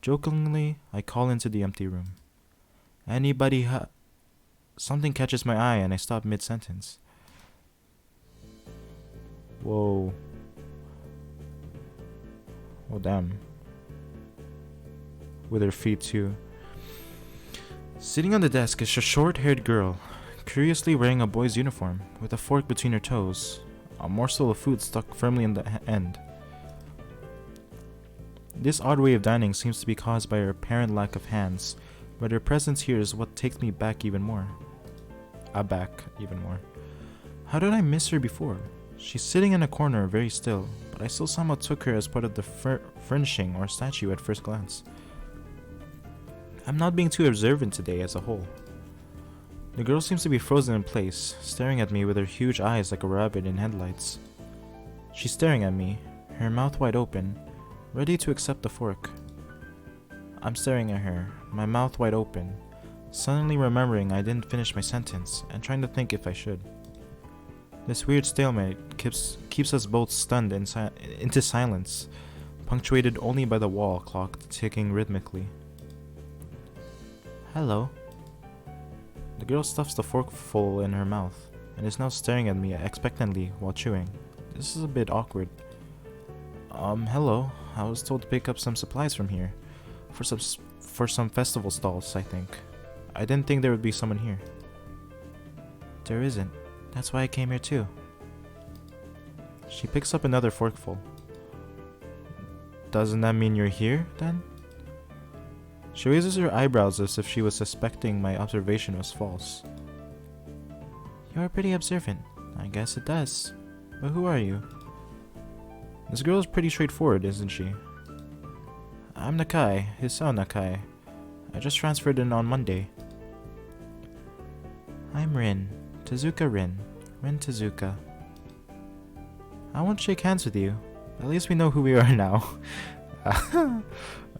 Jokingly, I call into the empty room. Anybody Something catches my eye and I stop mid-sentence. Whoa. Oh damn. With her feet too. Sitting on the desk is a short-haired girl, curiously wearing a boy's uniform, with a fork between her toes, a morsel of food stuck firmly in the end. This odd way of dining seems to be caused by her apparent lack of hands, but her presence here is what takes me back even more. Aback even more. How did I miss her before? She's sitting in a corner, very still, but I still somehow took her as part of the furnishing or statue at first glance. I'm not being too observant today as a whole. The girl seems to be frozen in place, staring at me with her huge eyes like a rabbit in headlights. She's staring at me, her mouth wide open, ready to accept the fork. I'm staring at her, my mouth wide open, suddenly remembering I didn't finish my sentence and trying to think if I should. This weird stalemate keeps us both stunned into silence, punctuated only by the wall clock ticking rhythmically. Hello. The girl stuffs the forkful in her mouth and is now staring at me expectantly while chewing. This is a bit awkward. Hello. I was told to pick up some supplies from here. For some festival stalls, I think. I didn't think there would be someone here. There isn't. That's why I came here too. She picks up another forkful. Doesn't that mean you're here, then? She raises her eyebrows as if she was suspecting my observation was false. You're pretty observant. I guess it does. But who are you? This girl is pretty straightforward, isn't she? I'm Nakai, Hisao Nakai. I just transferred in on Monday. I'm Rin. Tezuka Rin. Rin Tezuka. I won't shake hands with you. At least we know who we are now.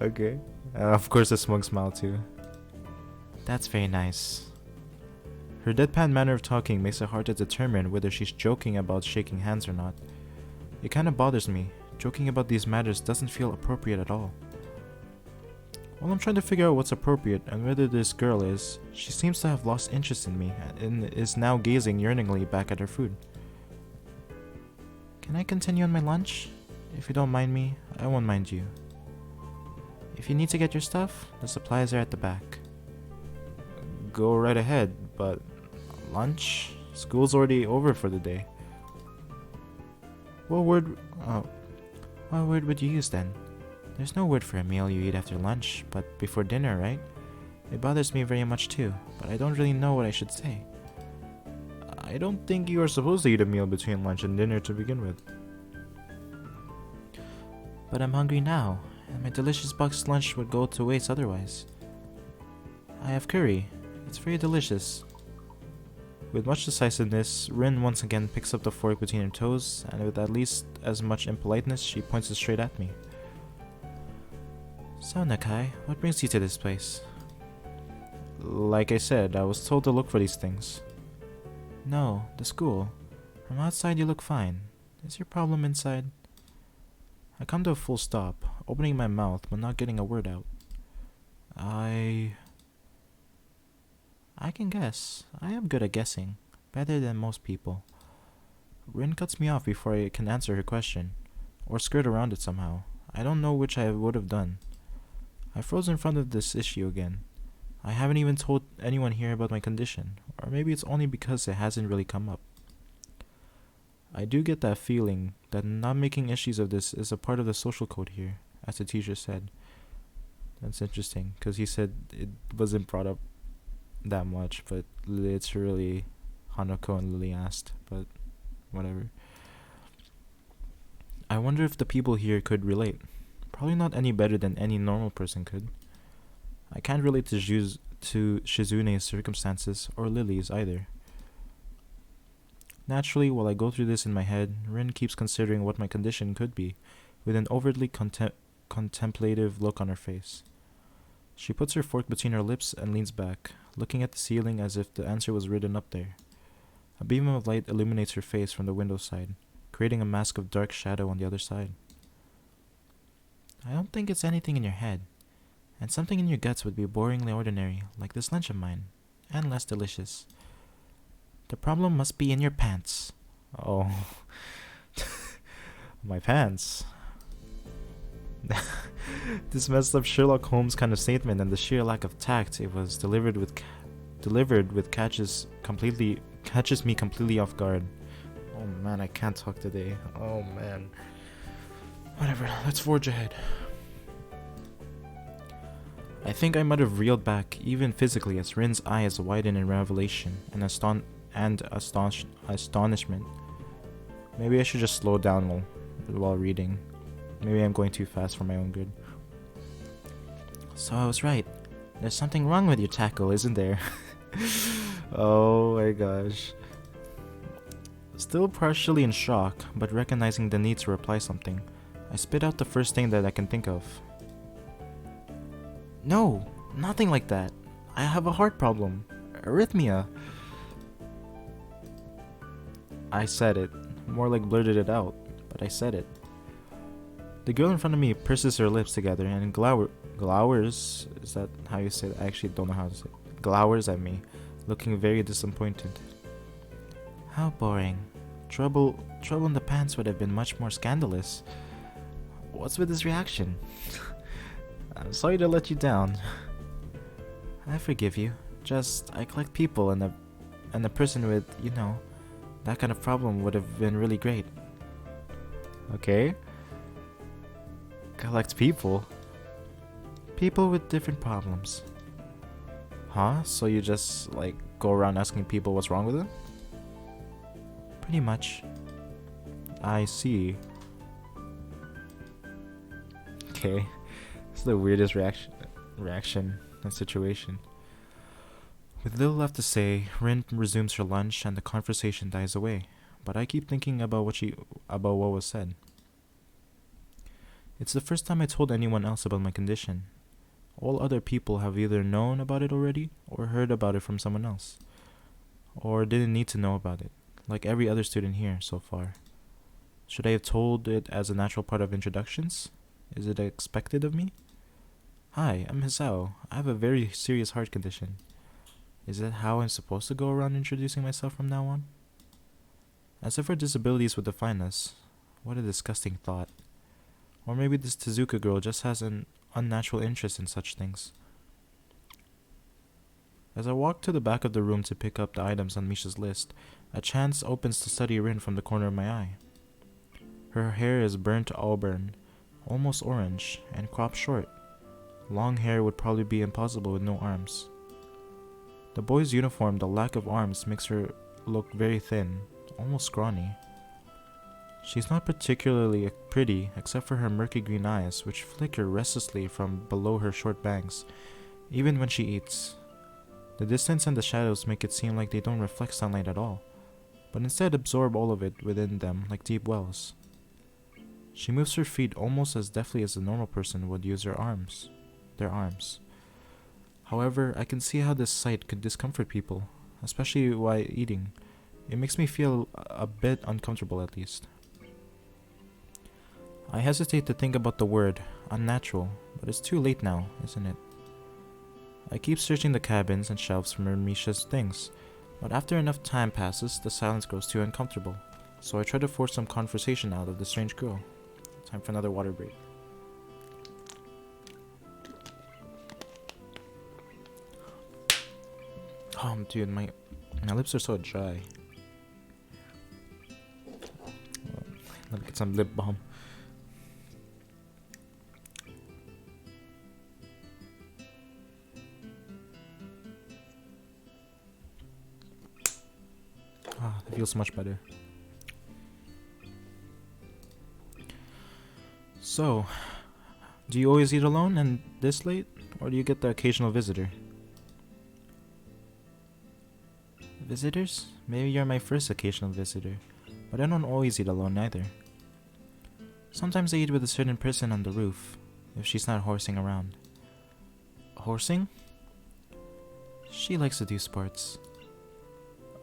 Okay. Of course a smug smile too. That's very nice. Her deadpan manner of talking makes it hard to determine whether she's joking about shaking hands or not. It kinda bothers me. Joking about these matters doesn't feel appropriate at all. While I'm trying to figure out what's appropriate and whether this girl is, she seems to have lost interest in me and is now gazing yearningly back at her food. Can I continue on my lunch? If you don't mind me, I won't mind you. If you need to get your stuff, the supplies are at the back. Go right ahead, but lunch? School's already over for the day. What word would you use then? There's no word for a meal you eat after lunch, but before dinner, right? It bothers me very much too, but I don't really know what I should say. I don't think you are supposed to eat a meal between lunch and dinner to begin with. But I'm hungry now, and my delicious boxed lunch would go to waste otherwise. I have curry. It's very delicious. With much decisiveness, Rin once again picks up the fork between her toes, and with at least as much impoliteness, she points it straight at me. So Nakai, what brings you to this place? Like I said, I was told to look for these things. No, the school. From outside you look fine. Is your problem inside? I come to a full stop, opening my mouth but not getting a word out. I can guess. I am good at guessing. Better than most people. Rin cuts me off before I can answer her question, or skirt around it somehow. I don't know which I would have done. I froze in front of this issue again. I haven't even told anyone here about my condition, or maybe it's only because it hasn't really come up. I do get that feeling that not making issues of this is a part of the social code here, as the teacher said. That's interesting, because he said it wasn't brought up that much, but it's really Hanako and Lily asked, but whatever. I wonder if the people here could relate. Probably not any better than any normal person could. I can't relate to Shizune's circumstances or Lily's either. Naturally, while I go through this in my head, Rin keeps considering what my condition could be, with an overtly contemplative look on her face. She puts her fork between her lips and leans back, looking at the ceiling as if the answer was written up there. A beam of light illuminates her face from the window side, creating a mask of dark shadow on the other side. I don't think it's anything in your head. And something in your guts would be boringly ordinary, like this lunch of mine, and less delicious. The problem must be in your pants. Oh. My pants. This messed up Sherlock Holmes kind of statement and the sheer lack of tact it was delivered with catches me completely off guard. Oh man, I can't talk today. Oh man. Whatever, let's forge ahead. I think I might have reeled back, even physically, as Rin's eyes widened in revelation and astonishment. Maybe I should just slow down while reading. Maybe I'm going too fast for my own good. So I was right. There's something wrong with your tackle, isn't there? Oh my gosh. Still partially in shock, but recognizing the need to reply something, I spit out the first thing that I can think of. No, nothing like that. I have a heart problem. Arrhythmia. I said it. More like blurted it out, but I said it. The girl in front of me purses her lips together and glowers, is that how you say it? I actually don't know how to say it. Glowers at me, looking very disappointed. How boring. Trouble in the pants would have been much more scandalous. What's with this reaction? I'm sorry to let you down. I forgive you. Just, I collect people and a person with, that kind of problem would have been really great. Okay. Collect people? People with different problems. Huh? So you just, go around asking people what's wrong with them? Pretty much. I see. Okay. It's the weirdest reaction and situation. With little left to say, Rin resumes her lunch and the conversation dies away. But I keep thinking about what was said. It's the first time I told anyone else about my condition. All other people have either known about it already or heard about it from someone else. Or didn't need to know about it, like every other student here so far. Should I have told it as a natural part of introductions? Is it expected of me? Hi, I'm Hisao. I have a very serious heart condition. Is that how I'm supposed to go around introducing myself from now on? As if our disabilities would define us. What a disgusting thought. Or maybe this Tezuka girl just has an unnatural interest in such things. As I walk to the back of the room to pick up the items on Misha's list, a chance opens to study Rin from the corner of my eye. Her hair is burnt auburn, almost orange, and cropped short. Long hair would probably be impossible with no arms. The boy's uniform, the lack of arms, makes her look very thin, almost scrawny. She's not particularly pretty, except for her murky green eyes, which flicker restlessly from below her short bangs, even when she eats. The distance and the shadows make it seem like they don't reflect sunlight at all, but instead absorb all of it within them like deep wells. She moves her feet almost as deftly as a normal person would use their arms. However, I can see how this sight could discomfort people, especially while eating. It makes me feel a bit uncomfortable at least. I hesitate to think about the word unnatural, but it's too late now, isn't it? I keep searching the cabins and shelves for Misha's things, but after enough time passes, the silence grows too uncomfortable, so I try to force some conversation out of the strange girl. Time for another water break. Oh, dude, my lips are so dry. Let me get some lip balm. Ah, it feels much better. So, do you always eat alone and this late, or do you get the occasional visitor? Visitors? Maybe you're my first occasional visitor, but I don't always eat alone either. Sometimes I eat with a certain person on the roof, if she's not horsing around. Horsing? She likes to do sports.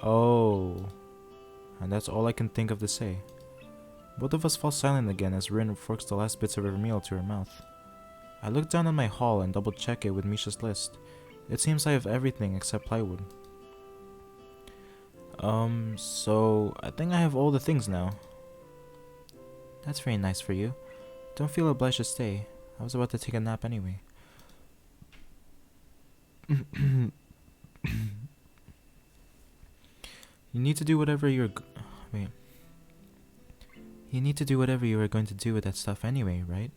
Oh. And that's all I can think of to say. Both of us fall silent again as Rin forks the last bits of her meal to her mouth. I look down on my haul and double check it with Misha's list. It seems I have everything except plywood. So I think I have all the things now. That's very nice for you. Don't feel obliged to stay. I was about to take a nap anyway. You need to do whatever you were going to do with that stuff anyway, right?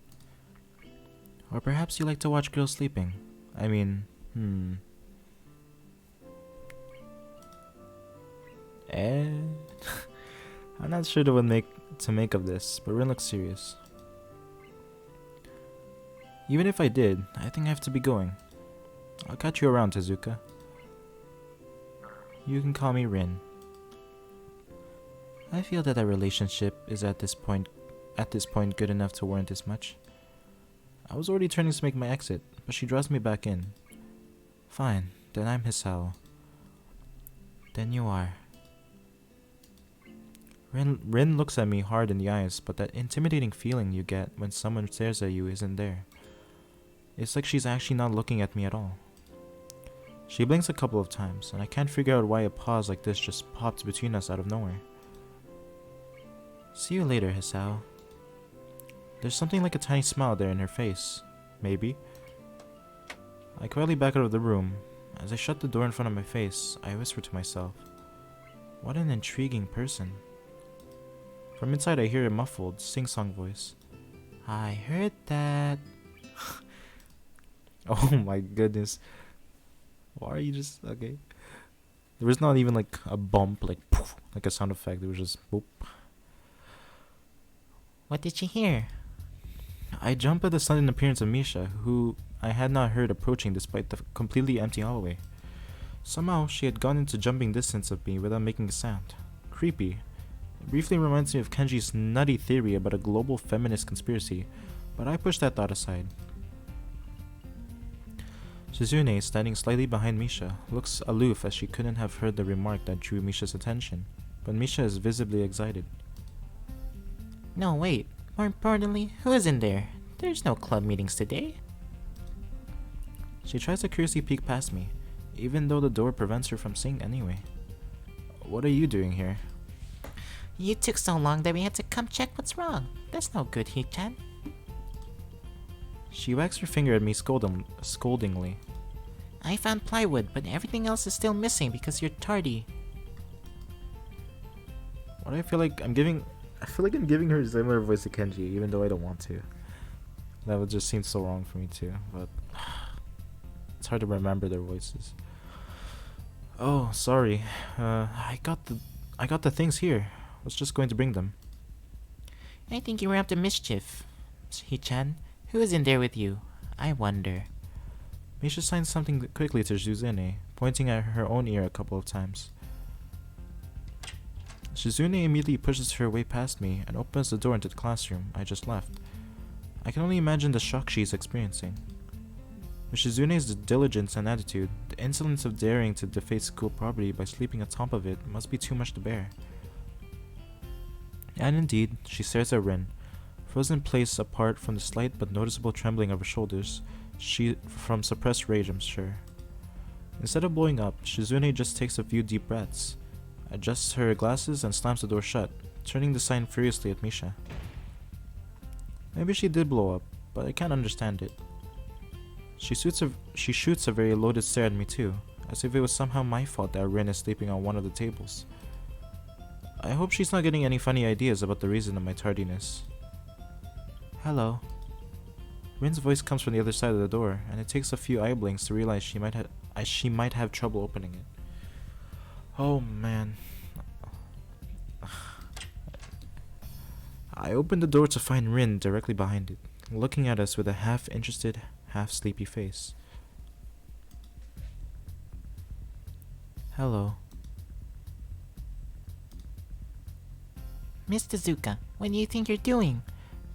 Or perhaps you like to watch girls sleeping. I mean, I'm not sure what to make of this, but Rin looks serious. Even if I did, I think I have to be going. I'll catch you around, Tezuka. You can call me Rin. I feel that our relationship is at this point good enough to warrant this much. I was already turning to make my exit, but she draws me back in. Fine, then I'm Hisao. Then you are. Rin looks at me hard in the eyes, but that intimidating feeling you get when someone stares at you isn't there. It's like she's actually not looking at me at all. She blinks a couple of times, and I can't figure out why a pause like this just popped between us out of nowhere. See you later, Hisao. There's something like a tiny smile there in her face. Maybe. I quietly back out of the room. As I shut the door in front of my face, I whisper to myself, what an intriguing person. From inside I hear a muffled, sing-song voice. I heard that. Oh my goodness. Why are you just... okay. There was not even like a bump, like poof, like a sound effect. It was just boop. What did you hear? I jump at the sudden appearance of Misha, who I had not heard approaching despite the completely empty hallway. Somehow, she had gone into jumping distance of me without making a sound. Creepy. It briefly reminds me of Kenji's nutty theory about a global feminist conspiracy, but I pushed that thought aside. Shizune, standing slightly behind Misha, looks aloof as she couldn't have heard the remark that drew Misha's attention, but Misha is visibly excited. No, wait. More importantly, who is in there? There's no club meetings today. She tries to curiously peek past me, even though the door prevents her from seeing anyway. What are you doing here? You took so long that we had to come check what's wrong. That's no good, Hee-chan. She wags her finger at me scoldingly. I found plywood, but everything else is still missing because you're tardy. Why do I feel like I'm giving her a similar voice to Kenji, even though I don't want to. That would just seem so wrong for me too, but it's hard to remember their voices. Oh, sorry. I got the things here. I was just going to bring them. I think you were up to mischief. Hee-chan, who is in there with you? I wonder. Misha signs something quickly to Shizune, pointing at her own ear a couple of times. Shizune immediately pushes her way past me and opens the door into the classroom I just left. I can only imagine the shock she's experiencing. With Shizune's diligence and attitude, the insolence of daring to deface school property by sleeping on top of it must be too much to bear. And indeed, she stares at Rin, frozen in place apart from the slight but noticeable trembling of her shoulders, from suppressed rage, I'm sure. Instead of blowing up, Shizune just takes a few deep breaths, adjusts her glasses and slams the door shut, turning the sign furiously at Misha. Maybe she did blow up, but I can't understand it. She shoots a very loaded stare at me too, as if it was somehow my fault that Rin is sleeping on one of the tables. I hope she's not getting any funny ideas about the reason of my tardiness. Hello. Rin's voice comes from the other side of the door, and it takes a few eye blinks to realize she might have trouble opening it. Oh man. I opened the door to find Rin directly behind it, looking at us with a half-interested, half-sleepy face. Hello. Miss Tezuka, what do you think you're doing?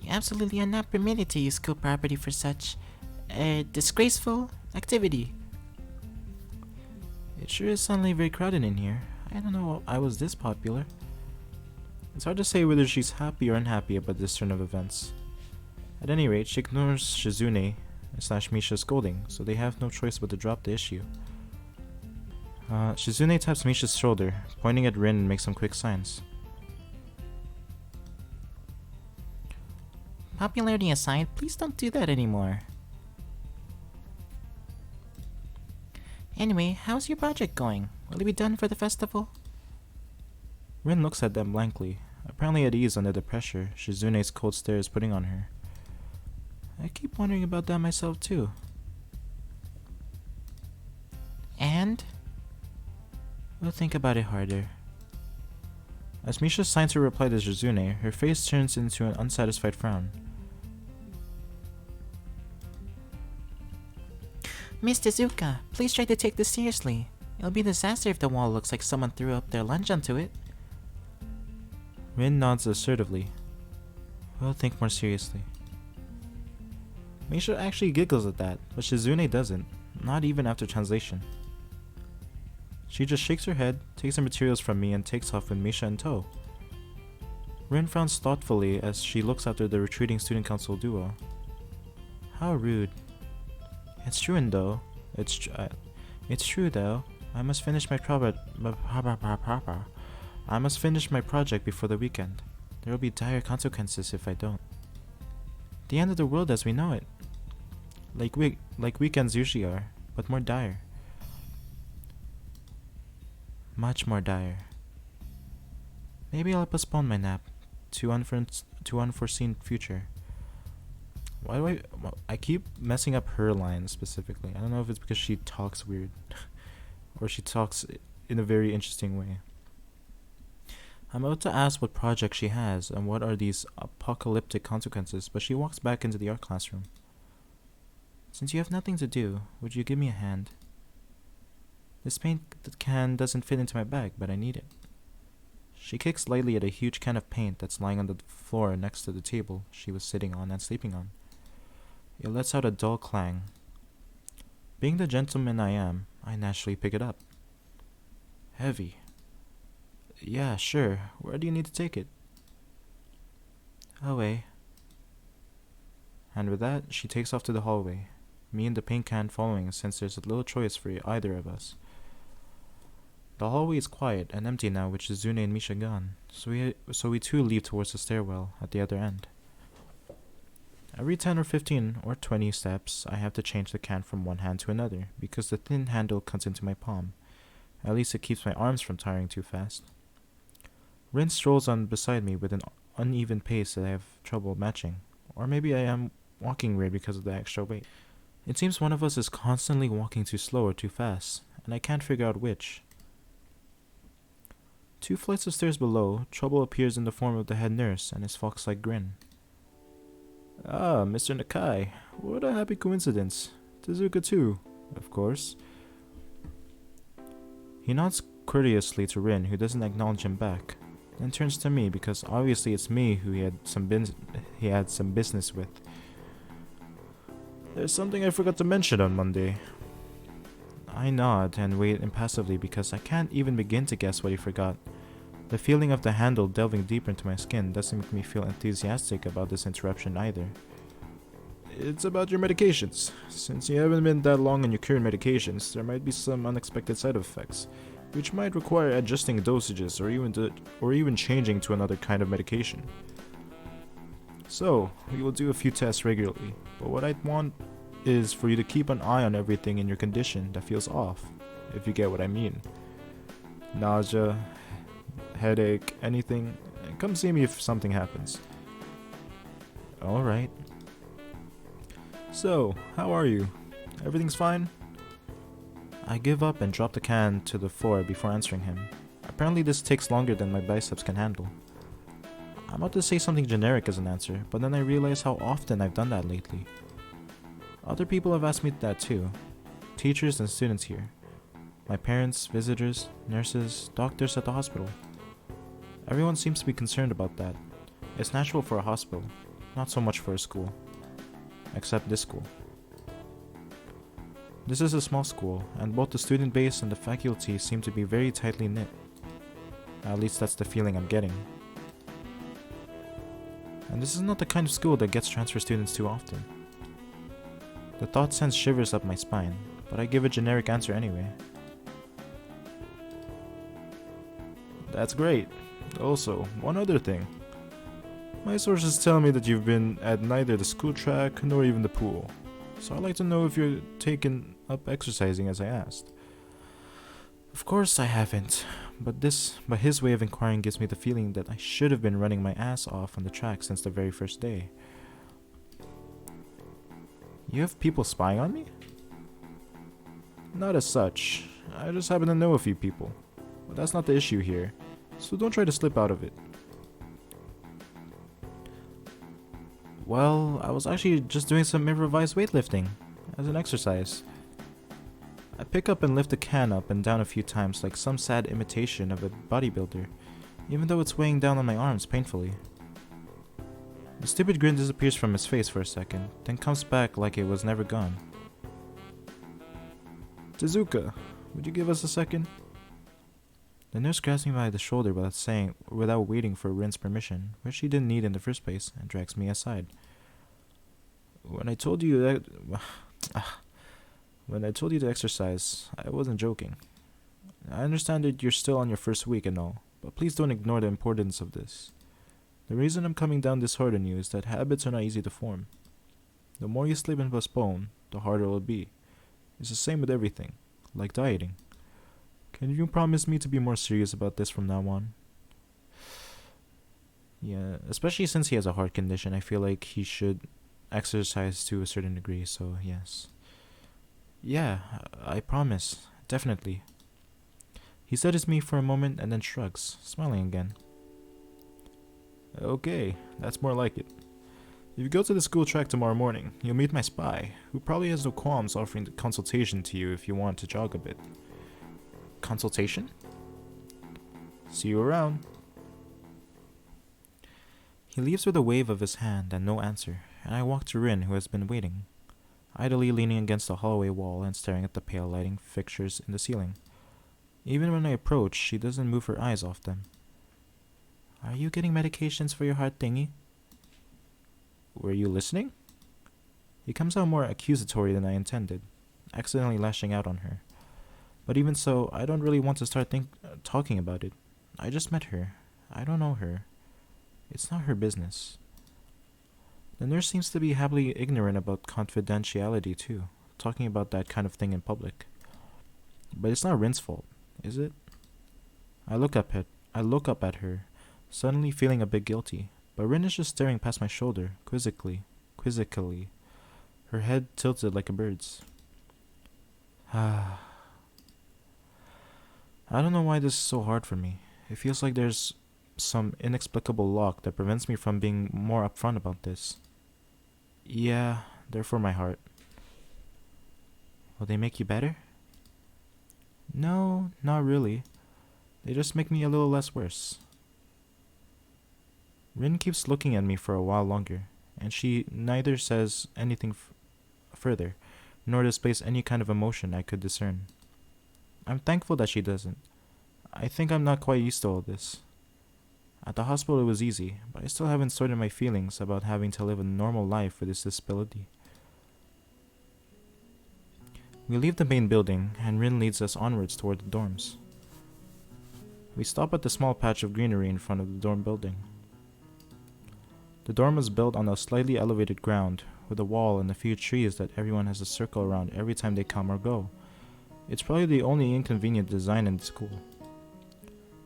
You absolutely are not permitted to use school property for such a disgraceful activity. It sure is suddenly very crowded in here. I don't know I was this popular. It's hard to say whether she's happy or unhappy about this turn of events. At any rate, she ignores Shizune slash Misha's scolding, so they have no choice but to drop the issue. Shizune taps Misha's shoulder, pointing at Rin and makes some quick signs. Popularity aside, please don't do that anymore. Anyway, how's your project going? Will it be done for the festival? Rin looks at them blankly, apparently at ease under the pressure Shizune's cold stare is putting on her. I keep wondering about that myself too. And? We'll think about it harder. As Misha signs her reply to Shizune, her face turns into an unsatisfied frown. Miss Tezuka, please try to take this seriously. It'll be a disaster if the wall looks like someone threw up their lunch onto it. Rin nods assertively. We'll think more seriously. Misha actually giggles at that, but Shizune doesn't, not even after translation. She just shakes her head, takes the materials from me, and takes off with Misha in tow. Rin frowns thoughtfully as she looks after the retreating student council duo. How rude. It's true though. It's true though. I must finish my project before the weekend. There will be dire consequences if I don't. The end of the world as we know it. Like weekends usually are, but more dire. Much more dire. Maybe I'll postpone my nap to unforeseen future. Why do I keep messing up her line specifically? I don't know if it's because she talks weird or she talks in a very interesting way. I'm about to ask what project she has and what are these apocalyptic consequences, but she walks back into the art classroom. Since you have nothing to do, would you give me a hand? This paint can doesn't fit into my bag, but I need it. She kicks lightly at a huge can of paint that's lying on the floor next to the table she was sitting on and sleeping on. It lets out a dull clang. Being the gentleman I am, I naturally pick it up. Heavy. Yeah, sure. Where do you need to take it? Away. And with that, she takes off to the hallway, me and the paint can following since there's little choice for either of us. The hallway is quiet and empty now with Shizune and Misha gone, so we too leave towards the stairwell at the other end. Every 10 or 15 or 20 steps, I have to change the can from one hand to another because the thin handle cuts into my palm. At least it keeps my arms from tiring too fast. Rin strolls on beside me with an uneven pace that I have trouble matching, or maybe I am walking weird because of the extra weight. It seems one of us is constantly walking too slow or too fast, and I can't figure out which. 2 flights of stairs below, trouble appears in the form of the head nurse and his fox-like grin. Ah, Mr. Nakai, what a happy coincidence. Tezuka too, of course. He nods courteously to Rin, who doesn't acknowledge him back, then turns to me because obviously it's me who he had some business with. There's something I forgot to mention on Monday. I nod and wait impassively because I can't even begin to guess what he forgot. The feeling of the handle delving deeper into my skin doesn't make me feel enthusiastic about this interruption either. It's about your medications. Since you haven't been that long on your current medications, there might be some unexpected side effects, which might require adjusting dosages or even changing to another kind of medication. So, we will do a few tests regularly, but what I'd want is for you to keep an eye on everything in your condition that feels off, if you get what I mean. Nausea, headache, anything, come see me if something happens. Alright. So, how are you? Everything's fine? I give up and drop the can to the floor before answering him. Apparently this takes longer than my biceps can handle. I'm about to say something generic as an answer, but then I realize how often I've done that lately. Other people have asked me that too. Teachers and students here. My parents, visitors, nurses, doctors at the hospital. Everyone seems to be concerned about that. It's natural for a hospital, not so much for a school. Except this school. This is a small school, and both the student base and the faculty seem to be very tightly knit. At least that's the feeling I'm getting. And this is not the kind of school that gets transfer students too often. The thought sends shivers up my spine, but I give a generic answer anyway. That's great. Also, one other thing. My sources tell me that you've been at neither the school track nor even the pool. So I'd like to know if you're taking up exercising as I asked. Of course I haven't, but his way of inquiring gives me the feeling that I should have been running my ass off on the track since the very first day. You have people spying on me? Not as such. I just happen to know a few people. But that's not the issue here, so don't try to slip out of it. Well, I was actually just doing some improvised weightlifting as an exercise. I pick up and lift a can up and down a few times like some sad imitation of a bodybuilder, even though it's weighing down on my arms painfully. The stupid grin disappears from his face for a second, then comes back like it was never gone. Tezuka, would you give us a second? The nurse grabs me by the shoulder without waiting for Rin's permission, which she didn't need in the first place, and drags me aside. When I told you to exercise, I wasn't joking. I understand that you're still on your first week and all, but please don't ignore the importance of this. The reason I'm coming down this hard on you is that habits are not easy to form. The more you slip and postpone, the harder it will be. It's the same with everything, like dieting. Can you promise me to be more serious about this from now on? Yeah, especially since he has a heart condition, I feel like he should exercise to a certain degree, so yes. Yeah, I promise. Definitely. He studies me for a moment and then shrugs, smiling again. Okay, that's more like it. If you go to the school track tomorrow morning, you'll meet my spy, who probably has no qualms offering the consultation to you if you want to jog a bit. Consultation? See you around. He leaves with a wave of his hand and no answer, and I walk to Rin, who has been waiting, idly leaning against the hallway wall and staring at the pale lighting fixtures in the ceiling. Even when I approach, she doesn't move her eyes off them. Are you getting medications for your heart thingy? Were you listening? He comes out more accusatory than I intended, accidentally lashing out on her. But even so, I don't really want to start talking about it. I just met her. I don't know her. It's not her business. The nurse seems to be happily ignorant about confidentiality too, talking about that kind of thing in public. But it's not Rin's fault, is it? I look up at her, suddenly feeling a bit guilty, but Rin is just staring past my shoulder, quizzically, her head tilted like a bird's. I don't know why this is so hard for me. It feels like there's some inexplicable lock that prevents me from being more upfront about this. Yeah, they're for my heart. Will they make you better? No, not really. They just make me a little less worse. Rin keeps looking at me for a while longer, and she neither says anything further, nor displays any kind of emotion I could discern. I'm thankful that she doesn't. I think I'm not quite used to all this. At the hospital it was easy, but I still haven't sorted my feelings about having to live a normal life with this disability. We leave the main building, and Rin leads us onwards toward the dorms. We stop at the small patch of greenery in front of the dorm building. The dorm was built on a slightly elevated ground, with a wall and a few trees that everyone has to circle around every time they come or go. It's probably the only inconvenient design in the school.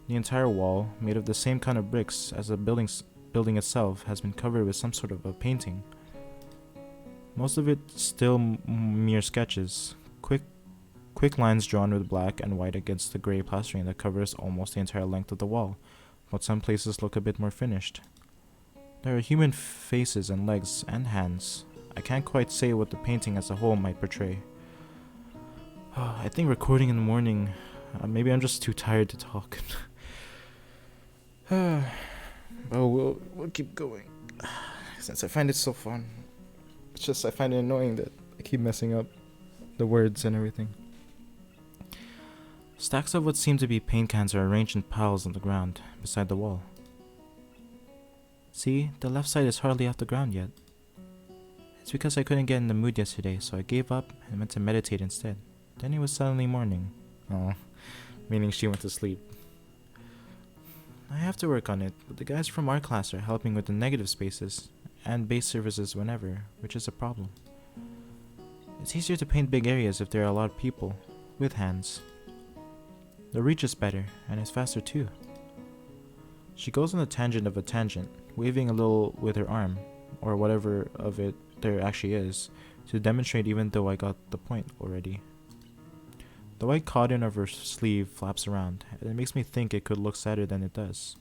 The entire wall, made of the same kind of bricks as the building itself, has been covered with some sort of a painting. Most of it still mere sketches, quick lines drawn with black and white against the grey plastering that covers almost the entire length of the wall, but some places look a bit more finished. There are human faces and legs and hands. I can't quite say what the painting as a whole might portray. I think recording in the morning, maybe I'm just too tired to talk. But we'll keep going, since I find it so fun. It's just I find it annoying that I keep messing up the words and everything. Stacks of what seem to be paint cans are arranged in piles on the ground, beside the wall. See, the left side is hardly off the ground yet. It's because I couldn't get in the mood yesterday, so I gave up and went to meditate instead. Then it was suddenly morning. Oh, meaning she went to sleep. I have to work on it, but the guys from our class are helping with the negative spaces and base surfaces whenever, which is a problem. It's easier to paint big areas if there are a lot of people with hands. The reach is better, and it's faster too. She goes on a tangent of a tangent, waving a little with her arm, or whatever of it there actually is, to demonstrate even though I got the point already. The white cotton of her sleeve flaps around, and it makes me think it could look sadder than it does.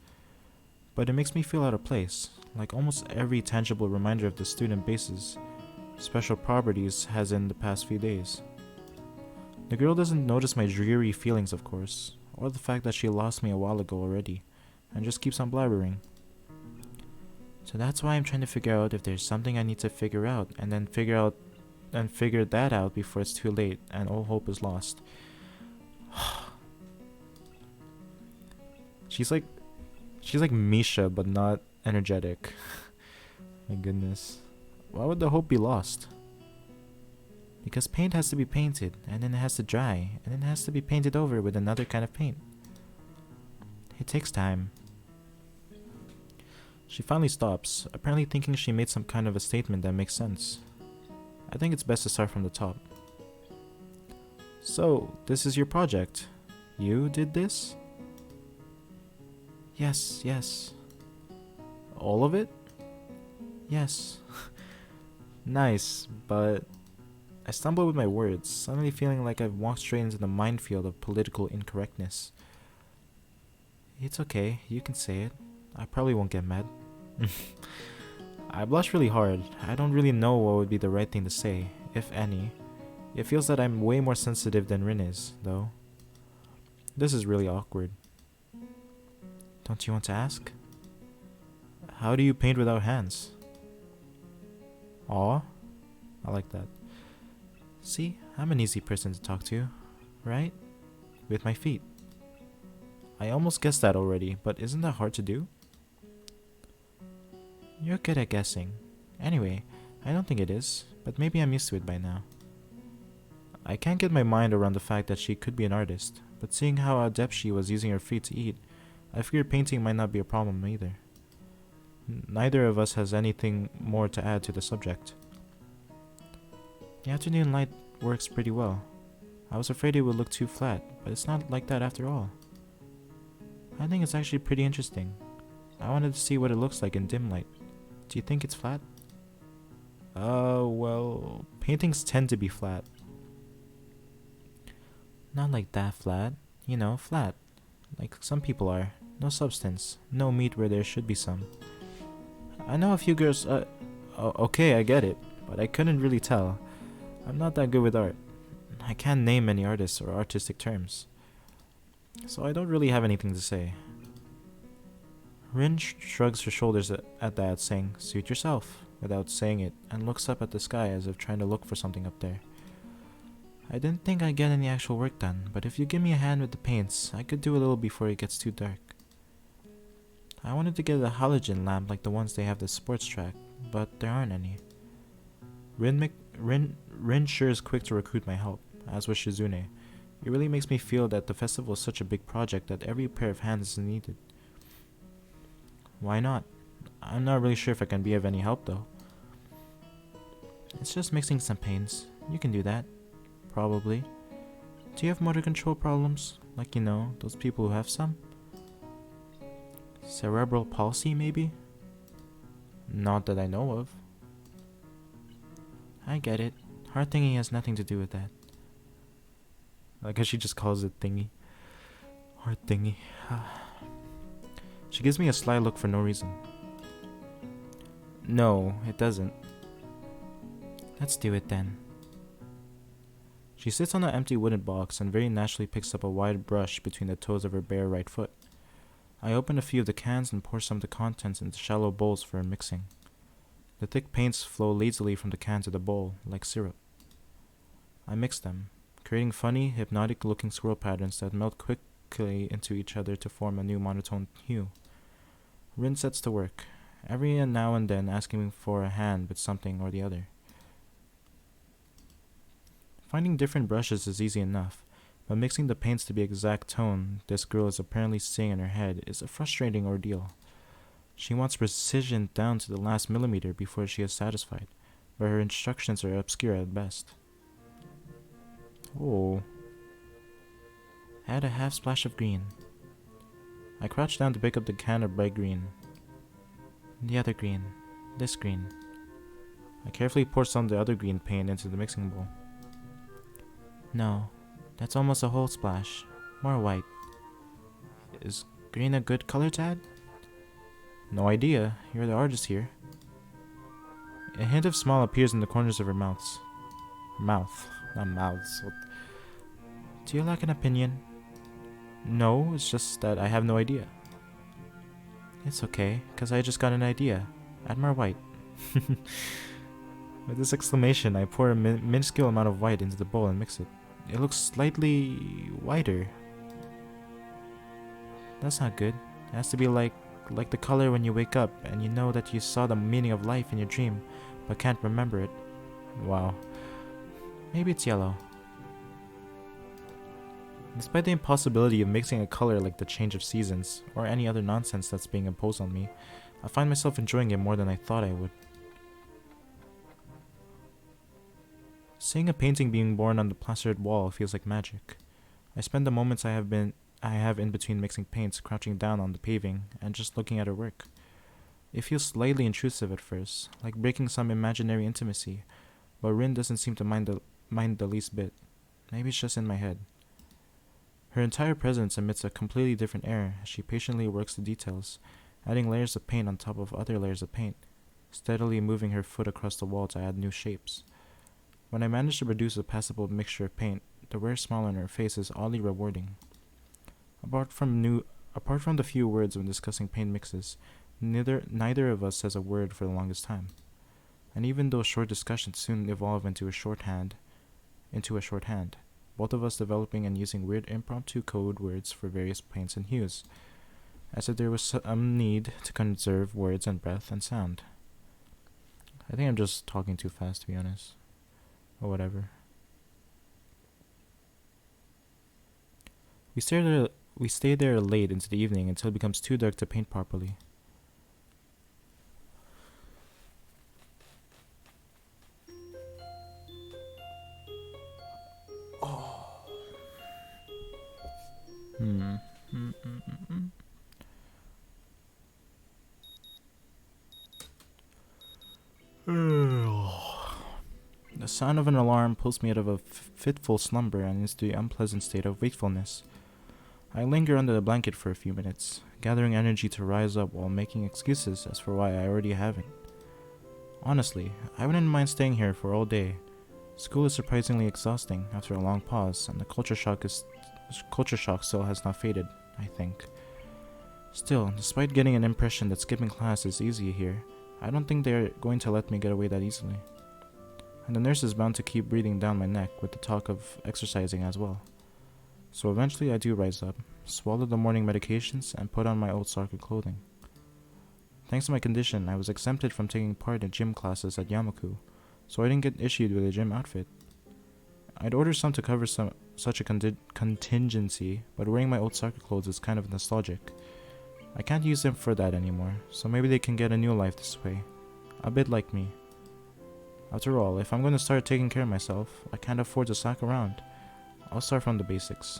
But it makes me feel out of place, like almost every tangible reminder of the student base's special properties has in the past few days. The girl doesn't notice my dreary feelings, of course, or the fact that she lost me a while ago already, and just keeps on blabbering. So that's why I'm trying to figure out if there's something I need to figure out, and then figure that out before it's too late and all hope is lost. She's like Misha, but not energetic. My goodness. Why would the hope be lost? Because paint has to be painted, and then it has to dry, and then it has to be painted over with another kind of paint. It takes time. She finally stops, apparently thinking she made some kind of a statement that makes sense. I think it's best to start from the top. So, this is your project. You did this? Yes. All of it? Yes. Nice, but I stumble with my words, suddenly feeling like I've walked straight into the minefield of political incorrectness. It's okay, you can say it. I probably won't get mad. I blush really hard. I don't really know what would be the right thing to say, if any. It feels that I'm way more sensitive than Rin is, though. This is really awkward. Don't you want to ask? How do you paint without hands? Aw, I like that. See, I'm an easy person to talk to, right? With my feet. I almost guessed that already, but isn't that hard to do? You're good at guessing. Anyway, I don't think it is, but maybe I'm used to it by now. I can't get my mind around the fact that she could be an artist, but seeing how adept she was using her feet to eat, I figured painting might not be a problem either. Neither of us has anything more to add to the subject. The afternoon light works pretty well. I was afraid it would look too flat, but it's not like that after all. I think it's actually pretty interesting. I wanted to see what it looks like in dim light. Do you think it's flat? Well, paintings tend to be flat. Not like that flat. You know, flat. Like some people are. No substance. No meat where there should be some. I know a few girls, okay, I get it, but I couldn't really tell. I'm not that good with art. I can't name any artists or artistic terms. So I don't really have anything to say. Rin shrugs her shoulders at that, saying, "Suit yourself," without saying it, and looks up at the sky as if trying to look for something up there. I didn't think I'd get any actual work done, but if you give me a hand with the paints, I could do a little before it gets too dark. I wanted to get a halogen lamp like the ones they have at the sports track, but there aren't any. Rin sure is quick to recruit my help, as was Shizune. It really makes me feel that the festival is such a big project that every pair of hands is needed. Why not? I'm not really sure if I can be of any help though. It's just mixing some paints. You can do that. Probably. Do you have motor control problems? Like, you know, those people who have some? Cerebral palsy, maybe? Not that I know of. I get it. Heart thingy has nothing to do with that. I guess she just calls it thingy. Heart thingy. She gives me a sly look for no reason. No, it doesn't. Let's do it then. She sits on an empty wooden box and very naturally picks up a wide brush between the toes of her bare right foot. I open a few of the cans and pour some of the contents into shallow bowls for mixing. The thick paints flow lazily from the can to the bowl, like syrup. I mix them, creating funny, hypnotic-looking swirl patterns that melt quickly into each other to form a new monotone hue. Rin sets to work, every now and then asking me for a hand with something or the other. Finding different brushes is easy enough, but mixing the paints to be exact tone this girl is apparently seeing in her head is a frustrating ordeal. She wants precision down to the last millimeter before she is satisfied, but her instructions are obscure at best. Oh. Add a half splash of green. I crouch down to pick up the can of bright green. The other green. This green. I carefully pour some of the other green paint into the mixing bowl. No, that's almost a whole splash. More white. Is green a good color to add? No idea. You're the artist here. A hint of smile appears in the corners of her mouths. Mouth. Not mouths. What? Do you lack an opinion? No, it's just that I have no idea. It's okay, because I just got an idea. Add more white. With this exclamation, I pour a minuscule amount of white into the bowl and mix it. It looks slightly whiter. That's not good. It has to be like the color when you wake up and you know that you saw the meaning of life in your dream, but can't remember it. Wow. Maybe it's yellow. Despite the impossibility of mixing a color like the change of seasons, or any other nonsense that's being imposed on me, I find myself enjoying it more than I thought I would. Seeing a painting being born on the plastered wall feels like magic. I spend the moments I have in between mixing paints crouching down on the paving and just looking at her work. It feels slightly intrusive at first, like breaking some imaginary intimacy, but Rin doesn't seem to mind the least bit. Maybe it's just in my head. Her entire presence emits a completely different air as she patiently works the details, adding layers of paint on top of other layers of paint, steadily moving her foot across the wall to add new shapes. When I manage to produce a passable mixture of paint, the rare smile on her face is oddly rewarding. Apart from the few words when discussing paint mixes, neither of us says a word for the longest time. And even those short discussions soon evolve into a shorthand, both of us developing and using weird impromptu code words for various paints and hues, as if there was some need to conserve words and breath and sound. I think I'm just talking too fast, to be honest. Or whatever. We stay there late into the evening until it becomes too dark to paint properly. The sound of an alarm pulls me out of a fitful slumber and into the unpleasant state of wakefulness. I linger under the blanket for a few minutes, gathering energy to rise up while making excuses as for why I already haven't. Honestly, I wouldn't mind staying here for all day. School is surprisingly exhausting after a long pause, and the culture shock still has not faded, I think. Still, despite getting an impression that skipping class is easy here, I don't think they're going to let me get away that easily. And the nurse is bound to keep breathing down my neck with the talk of exercising as well. So eventually I do rise up, swallow the morning medications, and put on my old soccer clothing. Thanks to my condition, I was exempted from taking part in gym classes at Yamaku, so I didn't get issued with a gym outfit. I'd ordered some to cover such a contingency, but wearing my old soccer clothes is kind of nostalgic. I can't use them for that anymore, so maybe they can get a new life this way. A bit like me. After all, if I'm going to start taking care of myself, I can't afford to slack around. I'll start from the basics.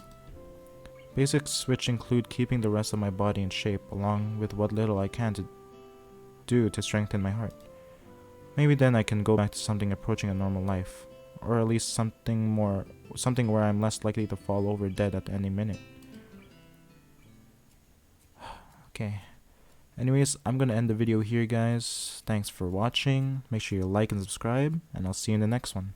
Basics which include keeping the rest of my body in shape along with what little I can to do to strengthen my heart. Maybe then I can go back to something approaching a normal life, or at least something where I'm less likely to fall over dead at any minute. Okay. Anyways, I'm gonna end the video here, guys. Thanks for watching. Make sure you like and subscribe, and I'll see you in the next one.